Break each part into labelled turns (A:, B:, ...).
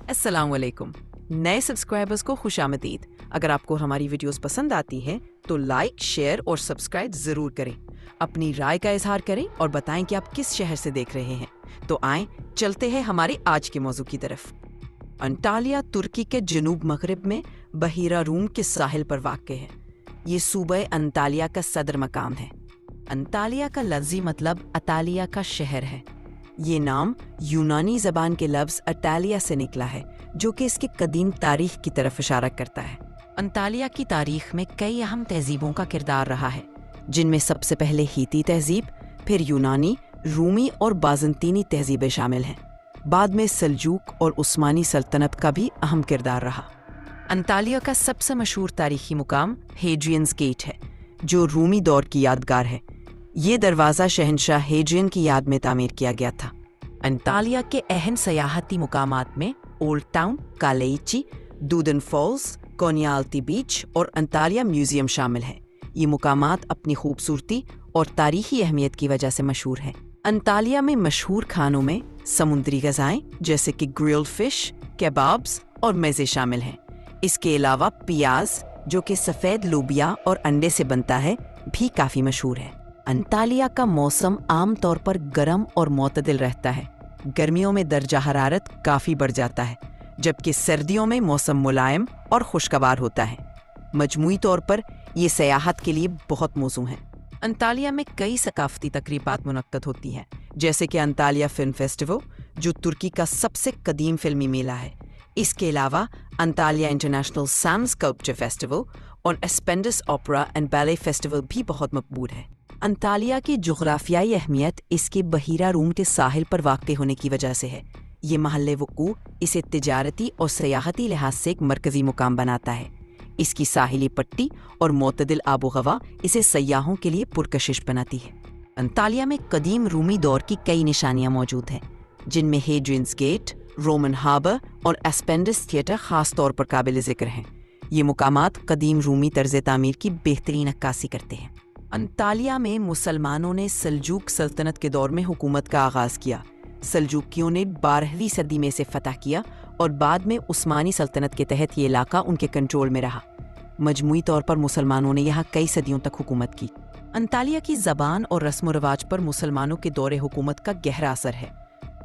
A: अस्सलाम वालेकुम। नए सब्सक्राइबर्स को खुशामदीद। अगर आपको हमारी वीडियोस पसंद आती हैं तो लाइक, शेयर और सब्सक्राइब जरूर करें। अपनी राय का इजहार करें और बताएं कि आप किस शहर से देख रहे हैं। तो आएं, चलते हैं हमारे आज के मौजू की तरफ। अंटालिया तुर्की के जनूब मगरिब में बहीरा रूम के साहिल पर वाक़ है। ये सूबे अंतालिया का सदर मकाम है। अंतालिया का लफ्ज़ी मतलब अतालिया का शहर है। ये नाम यूनानी ज़बान के लफ्ज़ अटालिया से निकला है, जो कि इसके कदीम तारीख की तरफ इशारा करता है। अंतालिया की तारीख में कई अहम तहजीबों का किरदार रहा है, जिनमें सबसे पहले हीती तहजीब, फिर यूनानी, रूमी और बाज़ंतीनी तहजीबें शामिल हैं। बाद में सल्जूक और उस्मानी सल्तनत का भी अहम किरदार रहा। अंतालिया का सबसे मशहूर तारीखी मुकाम हेड्रियंस गेट है, जो रूमी दौर की यादगार है। ये दरवाज़ा शहंशाह हेड्रियन की याद में तामीर किया गया था। अंतालिया के अहम सयाहती मुकामात में ओल्ड टाउन, कालेइची, दूदन फॉल्स, कोनियाल्टी बीच और अंतालिया म्यूजियम शामिल हैं। ये मुकामात अपनी खूबसूरती और तारीखी अहमियत की वजह से मशहूर हैं। अंतालिया में मशहूर खानों में समुद्री ग़ज़ाएँ जैसे कि ग्रिल्ड फिश, केबाब्स और मेज़े शामिल हैं। इसके अलावा पियाज, जो कि सफ़ेद लोबिया और अंडे से बनता है, भी काफ़ी मशहूर है। अंतालिया का मौसम आम तौर पर गर्म और मोतदिल रहता है। गर्मियों में दर्जा हरारत काफ़ी बढ़ जाता है, जबकि सर्दियों में मौसम मुलायम और खुशगवार होता है। मजमूई तौर पर ये सयाहत के लिए बहुत मौजू हैं। अंतालिया में कई सकाफती तकरीबात मुनक्कद होती हैं, जैसे कि अंतालिया फिल्म फेस्टिवल, जो तुर्की का सबसे कदीम फिल्मी मेला है। इसके अलावा Antalya international sand sculpture festival और एस्पेंडस ओपेरा एंड बैले फेस्टिवल भी बहुत मकबूल है। अंतालिया की जुग़राफियाई अहमियत इसके बहीरा रूम के साहिल पर वाक़ होने की वजह से है। ये महल वक़ू इसे तिजारती और सयाहती लिहाज से एक मरकज़ी मुकाम बनाता है। इसकी साहिली पट्टी और मोतदिल आबोहवा इसे सयाहों के लिए पुरकशिश बनाती है। अंतालिया में कदीम रूमी दौर की कई निशानियाँ मौजूद हैं, जिनमें हेड्रियंस गेट, रोमन हार्बर और एस्पेंडस थिएटर ख़ास तौर पर काबिल ज़िक्र हैं। ये मुकामात कदीम रूमी तर्ज़ तामीर की बेहतरीन अक्कासी करते हैं। अंतालिया में मुसलमानों ने सल्जूक सल्तनत के दौर में हुकूमत का आगाज़ किया। सल्जूकियों ने 12वीं सदी में इसे फतह किया और बाद में उस्मानी सल्तनत के तहत ये इलाका उनके कंट्रोल में रहा। मजमूई तौर पर मुसलमानों ने यहाँ कई सदियों तक हुकूमत की। अंतालिया की ज़बान और रस्म व रवाज पर मुसलमानों के दौरे हुकूमत का गहरा असर है।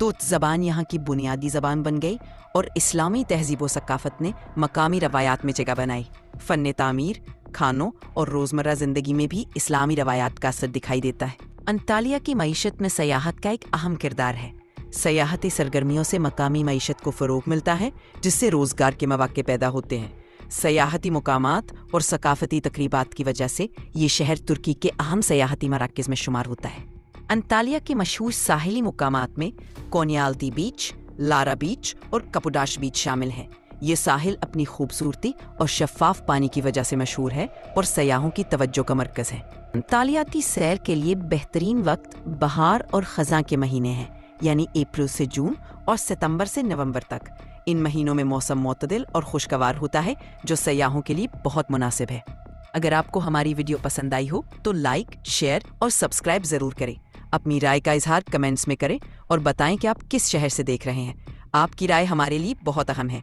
A: तो ज़बान यहाँ की बुनियादी ज़बान बन गई और इस्लामी तहजीब व सकाफ़त ने मकामी रवायात में जगह बनाई। फ़न तामीर, खानों और रोज़मर्रा ज़िंदगी में भी इस्लामी रवायात का असर दिखाई देता है। अंतालिया की मईशत में सयाहत का एक अहम किरदार है। सयाहती सरगर्मियों से मकामी मईशत को फ़रोग़ मिलता है, जिससे रोज़गार के मौक़े पैदा होते हैं। सयाहती मुकामात और सकाफ़ती तकरीबात की वजह से ये शहर तुर्की के अहम सयाहती मराकज़ में शुमार होता है। अंतालिया के मशहूर साहिली मुकामात में कोनियाल्टी बीच, लारा बीच और कपुडाश बीच शामिल हैं। ये साहिल अपनी खूबसूरती और शफ़ाफ पानी की वजह से मशहूर है और सयाहों की तवज्जो का मरकज़ है। अंतालियाती सैर के लिए बेहतरीन वक्त बहार और ख़ज़ां के महीने हैं, यानी अप्रैल से जून और सितंबर से नवंबर तक। इन महीनों में मौसम मोतदिल और खुशगवार होता है, जो सयाहों के लिए बहुत मुनासिब है। अगर आपको हमारी वीडियो पसंद आई हो तो लाइक, शेयर और सब्सक्राइब ज़रूर करें। अपनी राय का इजहार कमेंट्स में करें और बताएं कि आप किस शहर से देख रहे हैं। आपकी राय हमारे लिए बहुत अहम है।